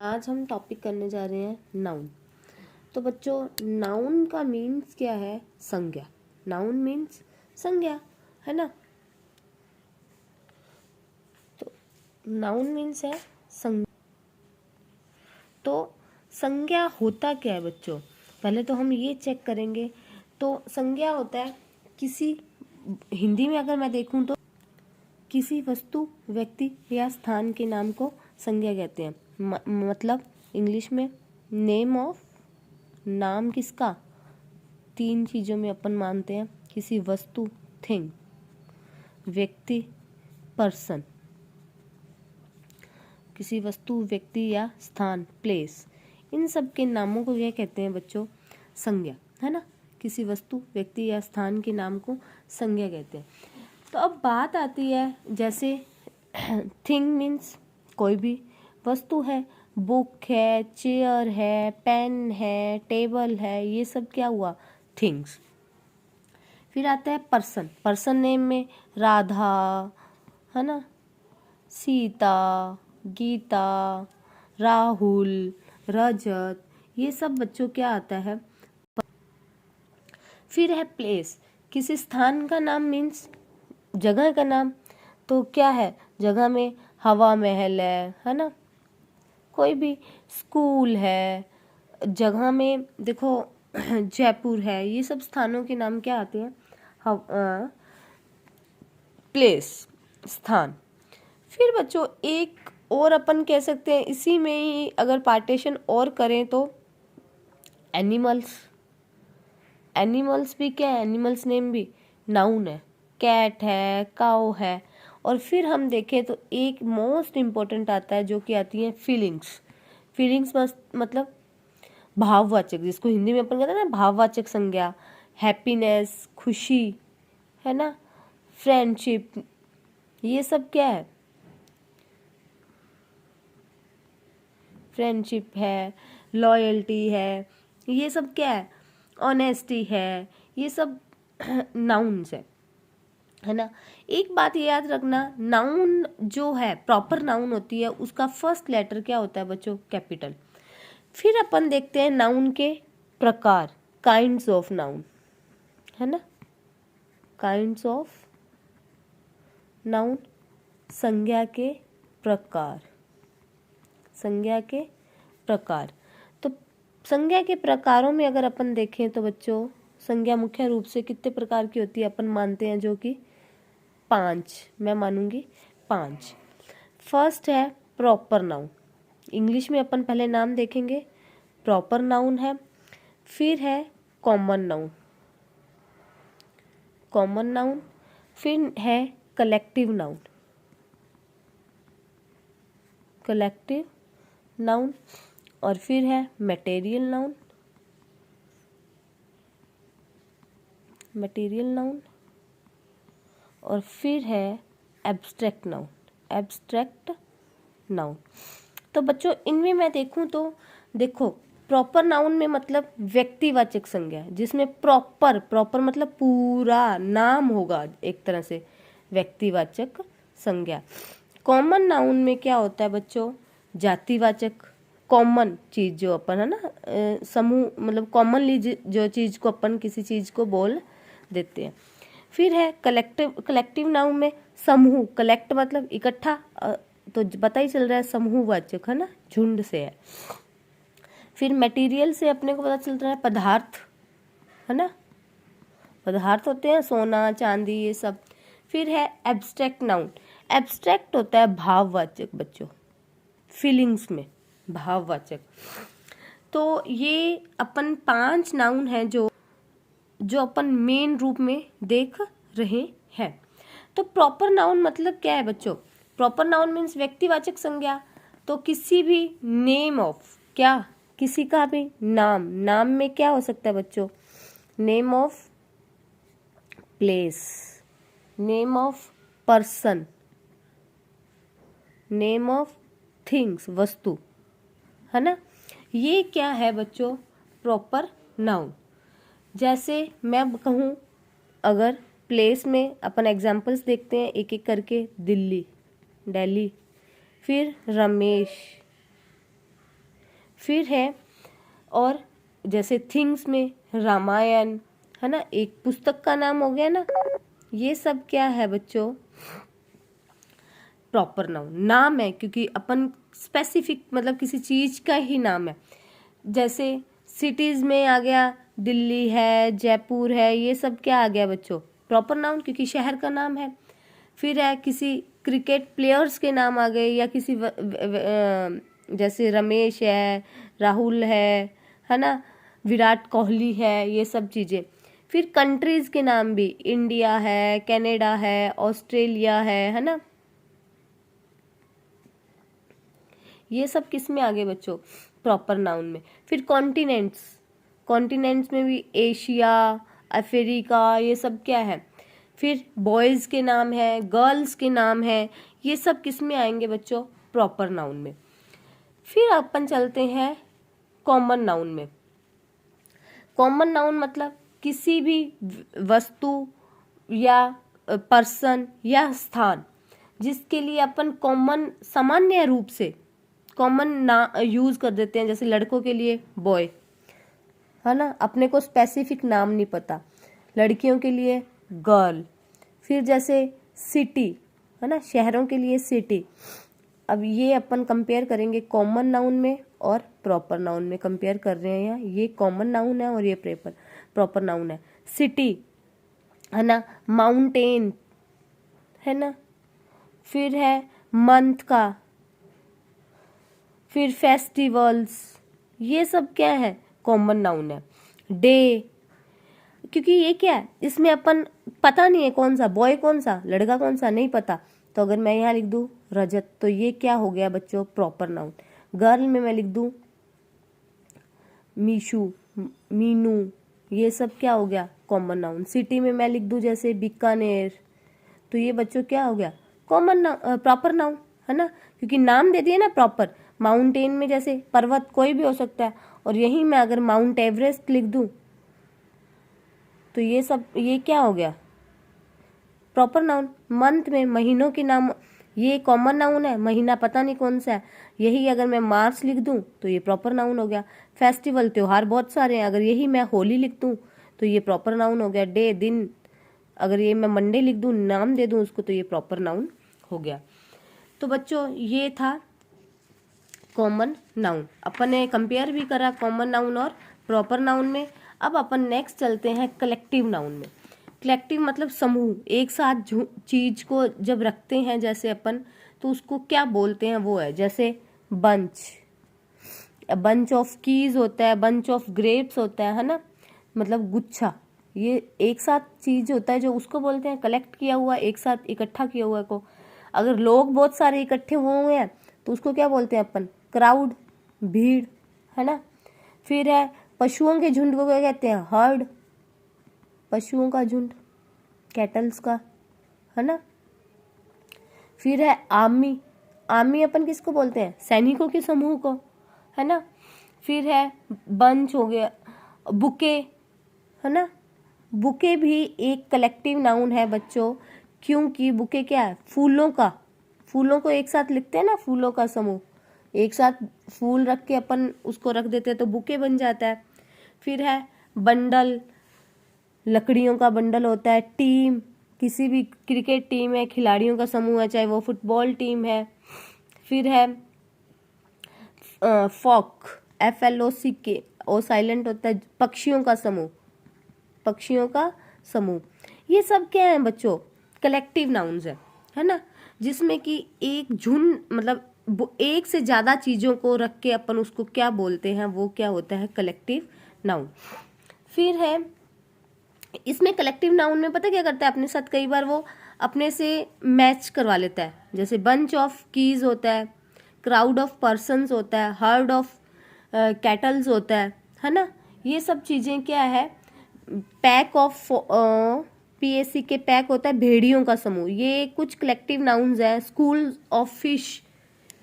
आज हम टॉपिक करने जा रहे हैं नाउन। तो बच्चों, नाउन का मीन्स क्या है? संज्ञा। नाउन मीन्स संज्ञा, है ना। तो नाउन मीन्स है संज्ञा। तो संज्ञा होता क्या है बच्चों? पहले तो हम ये चेक करेंगे। तो संज्ञा होता है किसी, हिंदी में अगर मैं देखूं तो किसी वस्तु, व्यक्ति या स्थान के नाम को संज्ञा कहते हैं। मतलब इंग्लिश में नेम ऑफ, नाम किसका? 3 चीज़ों में अपन मानते हैं, किसी वस्तु थिंग, व्यक्ति पर्सन, किसी वस्तु, व्यक्ति या स्थान प्लेस, इन सब के नामों को क्या कहते हैं बच्चों? संज्ञा, है ना। किसी वस्तु, व्यक्ति या स्थान के नाम को संज्ञा कहते हैं। तो अब बात आती है, जैसे थिंग मीन्स कोई भी वस्तु है, बुक है, चेयर है, पेन है, टेबल है, ये सब क्या हुआ? थिंग्स। फिर आता है पर्सन। पर्सन नेम में राधा, है ना, सीता, गीता, राहुल, रजत, ये सब बच्चों क्या आता है? फिर है प्लेस। किसी स्थान का नाम मीन्स जगह का नाम। तो क्या है? जगह में हवा महल है ना, कोई भी स्कूल है। जगह में देखो जयपुर है, ये सब स्थानों के नाम क्या आते हैं? प्लेस, स्थान। फिर बच्चों एक और अपन कह सकते हैं, इसी में ही अगर पार्टीशन और करें तो एनिमल्स। एनिमल्स भी क्या है? एनिमल्स नेम भी नाउन है। कैट है, काऊ है। और फिर हम देखें तो एक मोस्ट इम्पोर्टेंट आता है जो कि आती है फीलिंग्स। फीलिंग्स मतलब भाववाचक, जिसको हिंदी में अपन कहते हैं ना भाववाचक संज्ञा। हैप्पीनेस, खुशी, है ना, फ्रेंडशिप, ये सब क्या है? फ्रेंडशिप है, लॉयल्टी है, ये सब क्या है? ऑनेस्टी है, ये सब नाउन्स है ना। एक बात ये याद रखना, नाउन जो है, प्रॉपर नाउन होती है, उसका फर्स्ट लेटर क्या होता है बच्चों? कैपिटल। फिर अपन देखते हैं नाउन के प्रकार, काइंड्स ऑफ नाउन, है ना। काइंड्स ऑफ नाउन, संज्ञा के प्रकार। संज्ञा के प्रकार। तो संज्ञा के प्रकारों में अगर अपन देखें तो बच्चों, संज्ञा मुख्य रूप से कितने प्रकार की होती है? अपन मानते हैं जो कि 5, मैं मानूंगी 5। फर्स्ट है प्रॉपर नाउन। इंग्लिश में अपन पहले नाम देखेंगे, प्रॉपर नाउन है। फिर है कॉमन नाउन, कॉमन नाउन। फिर है कलेक्टिव नाउन, कलेक्टिव नाउन। और फिर है मटेरियल नाउन, मटेरियल नाउन। और फिर है एब्स्ट्रैक्ट नाउन, एब्स्ट्रैक्ट नाउन। तो बच्चों इनमें मैं देखूं तो देखो, प्रॉपर नाउन में मतलब व्यक्तिवाचक संज्ञा, जिसमें प्रॉपर, प्रॉपर मतलब पूरा नाम होगा, एक तरह से व्यक्तिवाचक संज्ञा। कॉमन नाउन में क्या होता है बच्चों? जातिवाचक, कॉमन चीज जो अपन, है ना, समूह, मतलब कॉमनली जो चीज को अपन किसी चीज को बोल देते हैं। फिर है कलेक्टिव। कलेक्टिव नाउन में समूह, कलेक्ट मतलब इकट्ठा, तो पता ही चल रहा है समूहवाचक, है ना, झुंड से है। फिर मटेरियल से अपने को पता चल रहा है पदार्थ, है ना, पदार्थ होते हैं सोना, चांदी, ये सब। फिर है एब्स्ट्रैक्ट नाउन। एब्स्ट्रैक्ट होता है भाववाचक बच्चों, फीलिंग्स में भाववाचक। तो ये अपन 5 नाउन हैं जो अपन मेन रूप में देख रहे हैं। तो प्रॉपर नाउन मतलब क्या है बच्चों? प्रॉपर नाउन मीन्स व्यक्तिवाचक संज्ञा। तो किसी भी नेम ऑफ, क्या, किसी का भी नाम, नाम में क्या हो सकता है बच्चों? Name of place, name of person, name of things, वस्तु, है ना। ये क्या है बच्चों? Proper noun. जैसे मैं कहूँ, अगर प्लेस में अपन एग्जाम्पल्स देखते हैं एक एक करके, दिल्ली, दिल्ली। फिर रमेश, फिर है, और जैसे थिंग्स में रामायण है ना, एक पुस्तक का नाम हो गया ना, ये सब क्या है बच्चों, प्रॉपर नाउन नाम है, क्योंकि अपन स्पेसिफिक मतलब किसी चीज का ही नाम है। जैसे सिटीज में आ गया, दिल्ली है, जयपुर है, ये सब क्या आ गया बच्चों, प्रॉपर नाउन, क्योंकि शहर का नाम है। फिर है किसी क्रिकेट प्लेयर्स के नाम आ गए, या किसी जैसे रमेश है, राहुल है ना, विराट कोहली है, ये सब चीजें। फिर कंट्रीज के नाम भी, इंडिया है, कनाडा है, ऑस्ट्रेलिया है ना, ये सब किस में आ गए बच्चों, प्रॉपर नाउन में। फिर कॉन्टिनेंट्स, कॉन्टिनेंट्स में भी एशिया, अफ्रीका, ये सब क्या है। फिर बॉयज के नाम है, गर्ल्स के नाम है, ये सब किस में आएंगे बच्चों, प्रॉपर नाउन में। फिर अपन चलते हैं कॉमन नाउन में। कॉमन नाउन मतलब किसी भी वस्तु या पर्सन या स्थान जिसके लिए अपन कॉमन सामान्य रूप से कॉमन ना यूज कर देते हैं, जैसे लड़कों के लिए बॉय है ना, अपने को स्पेसिफिक नाम नहीं पता। लड़कियों के लिए गर्ल। फिर जैसे सिटी है ना, शहरों के लिए सिटी। अब ये अपन कंपेयर करेंगे कॉमन नाउन में और प्रॉपर नाउन में कंपेयर कर रहे हैं। यहाँ ये कॉमन नाउन है और ये प्रॉपर नाउन है। सिटी है ना, माउंटेन है ना, फिर है मंथ का, फिर फेस्टिवल्स, ये सब क्या है, कॉमन नाउन है। डे, क्योंकि ये क्या है, इसमें अपन पता नहीं है कौन सा बॉय, कौन सा लड़का, कौन सा नहीं पता, तो अगर मैं यहाँ लिख दूँ रजत, तो ये क्या हो गया बच्चों, प्रॉपर नाउन। गर्ल में मैं लिख दूँ मीशू, मीनू, ये सब क्या हो गया, कॉमन नाउन। सिटी में मैं लिख दूँ जैसे बीकानेर, तो ये बच्चों क्या हो गया, कॉमन नाउन, प्रॉपर नाउन है ना, क्योंकि नाम दे दिए ना प्रॉपर। माउंटेन में जैसे पर्वत कोई भी हो सकता है, और यहीं मैं अगर माउंट एवरेस्ट लिख दूं तो ये सब ये क्या हो गया, प्रॉपर नाउन। मंथ में महीनों के नाम, ये कॉमन नाउन है, महीना पता नहीं कौन सा है, यही अगर मैं मार्च लिख दूं तो ये प्रॉपर नाउन हो गया। फेस्टिवल, त्योहार बहुत सारे हैं, अगर यही मैं होली लिख दूं तो ये प्रॉपर नाउन हो गया। डे, दिन, अगर ये मैं मंडे लिख दूं, नाम दे दूं उसको, तो ये प्रॉपर नाउन हो गया। तो बच्चों ये था कॉमन नाउन, अपन ने कंपेयर भी करा कॉमन नाउन और प्रॉपर नाउन में। अब अपन नेक्स्ट चलते हैं कलेक्टिव नाउन में। कलेक्टिव मतलब समूह, एक साथ चीज को जब रखते हैं जैसे अपन, तो उसको क्या बोलते हैं, वो है जैसे बंच, बंच ऑफ कीज होता है, बंच ऑफ ग्रेप्स होता है ना, मतलब गुच्छा। ये एक साथ चीज होता है जो उसको बोलते हैं कलेक्ट किया हुआ, एक साथ इकट्ठा किया हुआ को। अगर लोग बहुत सारे इकट्ठे हुए हैं तो उसको क्या बोलते हैं अपन, क्राउड, भीड़ है ना। फिर है पशुओं के झुंड को क्या कहते हैं, हर्ड, पशुओं का झुंड, कैटल्स का है ना। फिर है आर्मी, आर्मी अपन किसको बोलते हैं, सैनिकों के समूह को है ना। फिर है बंच हो गया, बुके है ना, बुके भी एक कलेक्टिव नाउन है बच्चों, क्योंकि बुके क्या है, फूलों का, फूलों को एक साथ लिखते हैं ना, फूलों का समूह, एक साथ फूल रख के अपन उसको रख देते हैं तो बुके बन जाता है। फिर है बंडल, लकड़ियों का बंडल होता है। टीम, किसी भी क्रिकेट टीम है, खिलाड़ियों का समूह है, चाहे वो फुटबॉल टीम है। फिर है फॉक, FLOCK, ओ साइलेंट होता है, पक्षियों का समूह, पक्षियों का समूह। ये सब क्या है बच्चों, कलेक्टिव नाउन्स है ना, जिसमें कि एक झुंड मतलब एक से ज्यादा चीजों को रख के अपन उसको क्या बोलते हैं, वो क्या होता है, कलेक्टिव नाउन। फिर है इसमें कलेक्टिव नाउन में पता क्या करता है अपने साथ, कई बार वो अपने से मैच करवा लेता है, जैसे बंच ऑफ कीज होता है, क्राउड ऑफ पर्सन्स होता है, हर्ड ऑफ कैटल्स होता है ना। ये सब चीजें क्या है, पैक ऑफ PAC के पैक होता है, भेड़ियों का समूह, ये कुछ कलेक्टिव नाउन्स है। स्कूल ऑफ फिश,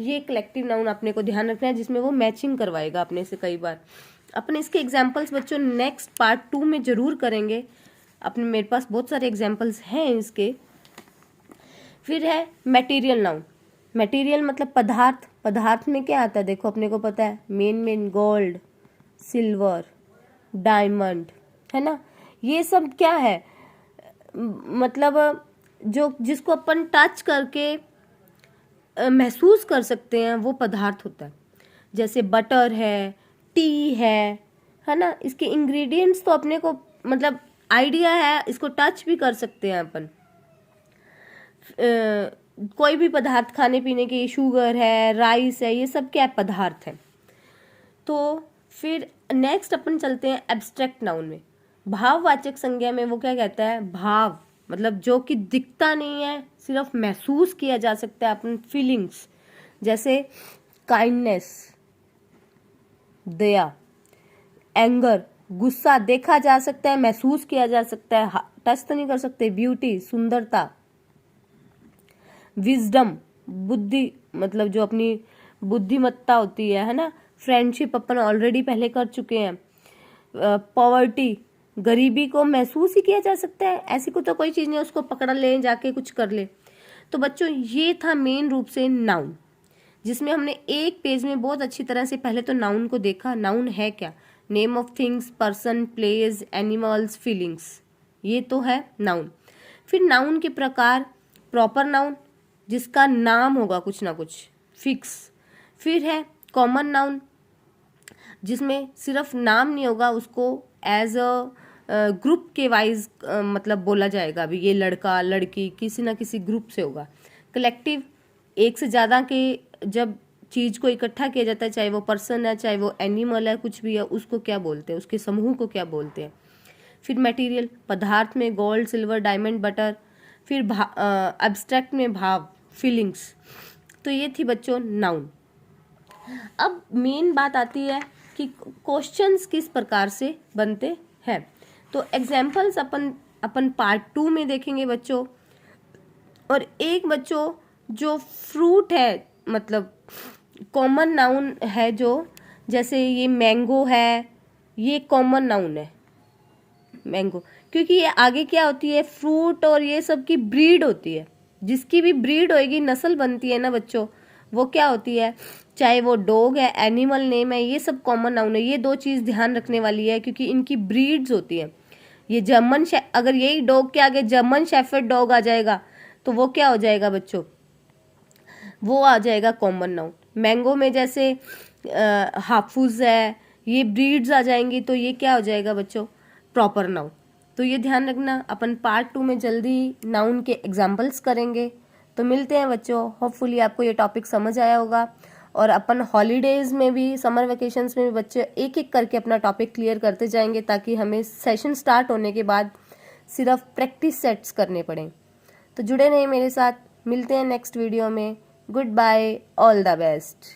ये कलेक्टिव नाउन अपने को ध्यान रखना है, जिसमें वो मैचिंग करवाएगा अपने से कई बार। अपने इसके एग्जाम्पल्स बच्चों नेक्स्ट पार्ट 2 में जरूर करेंगे, अपने मेरे पास बहुत सारे एग्जाम्पल्स हैं इसके। फिर है मटेरियल नाउन, मटेरियल मतलब पदार्थ, पदार्थ में क्या आता है देखो अपने को पता है, मेन गोल्ड, सिल्वर, डायमंड, है ना। ये सब क्या है, मतलब जो जिसको अपन टच करके महसूस कर सकते हैं वो पदार्थ होता है। जैसे बटर है, टी है ना। इसके इंग्रेडिएंट्स तो अपने को मतलब आइडिया है, इसको टच भी कर सकते हैं अपन। कोई भी पदार्थ खाने पीने के, शुगर है, राइस है, ये सब क्या है, पदार्थ है। तो फिर नेक्स्ट अपन चलते हैं एब्स्ट्रैक्ट नाउन में। भाववाचक संज्ञा में वो क्या कहता है, भाव मतलब जो कि दिखता नहीं है, सिर्फ महसूस किया जा सकता है, अपन फीलिंग्स, जैसे काइंडनेस, दया, एंगर, गुस्सा देखा जा सकता है, महसूस किया जा सकता है, टच तो नहीं कर सकते, ब्यूटी, सुंदरता, विजडम, बुद्धि मतलब जो अपनी बुद्धिमत्ता होती है ना। फ्रेंडशिप अपन ऑलरेडी पहले कर चुके हैं। पॉवर्टी, गरीबी को महसूस ही किया जा सकता है, ऐसी को तो कोई चीज़ नहीं उसको पकड़ ले जाके कुछ कर ले। तो बच्चों ये था मेन रूप से नाउन, जिसमें हमने एक पेज में बहुत अच्छी तरह से पहले तो नाउन को देखा। नाउन है क्या, name of things, person, place, animals, feelings, ये तो है नाउन। फिर नाउन के प्रकार, प्रॉपर नाउन जिसका नाम होगा कुछ ना कुछ फिक्स। फिर है कॉमन नाउन जिसमें सिर्फ नाम नहीं होगा, उसको एज अ ग्रुप के वाइज मतलब बोला जाएगा, अभी ये लड़का लड़की किसी ना किसी ग्रुप से होगा। कलेक्टिव, एक से ज़्यादा के जब चीज़ को इकट्ठा किया जाता है, चाहे वो पर्सन है चाहे वो एनिमल है, कुछ भी है, उसको क्या बोलते हैं, उसके समूह को क्या बोलते हैं। फिर मटेरियल, पदार्थ में गोल्ड, सिल्वर, डायमंड, बटर। फिर एब्स्ट्रैक्ट में भाव, फीलिंग्स। तो ये थी बच्चों नाउन। अब मेन बात आती है कि क्वेश्चंस किस प्रकार से बनते हैं। तो एग्जाम्पल्स अपन पार्ट 2 में देखेंगे बच्चों। और एक बच्चों जो फ्रूट है मतलब कॉमन नाउन है, जो जैसे ये मैंगो है, ये कॉमन नाउन है मैंगो, क्योंकि ये आगे क्या होती है, फ्रूट और ये सब की ब्रीड होती है। जिसकी भी ब्रीड होएगी, नस्ल बनती है ना बच्चों, वो क्या होती है, चाहे वो डॉग है, एनिमल नेम है, ये सब कॉमन नाउन है। ये दो चीज़ ध्यान रखने वाली है क्योंकि इनकी ब्रीड्स होती है। ये जर्मन, अगर यही डॉग के आगे जर्मन शेफर्ड डॉग आ जाएगा तो वो क्या हो जाएगा बच्चों, वो आ जाएगा कॉमन नाउन। मैंगो में जैसे हाफूज है, ये ब्रीड्स आ जाएंगी तो ये क्या हो जाएगा बच्चों, प्रॉपर नाउन। तो ये ध्यान रखना, अपन पार्ट 2 में जल्दी नाउन के एग्जाम्पल्स करेंगे। तो मिलते हैं बच्चों, होपफुली आपको ये टॉपिक समझ आया होगा। और अपन हॉलीडेज में भी, समर वेकेशंस में भी बच्चे एक एक करके अपना टॉपिक क्लियर करते जाएंगे, ताकि हमें सेशन स्टार्ट होने के बाद सिर्फ प्रैक्टिस सेट्स करने पड़ें। तो जुड़े रहिए मेरे साथ, मिलते हैं नेक्स्ट वीडियो में। Good bye, all the best.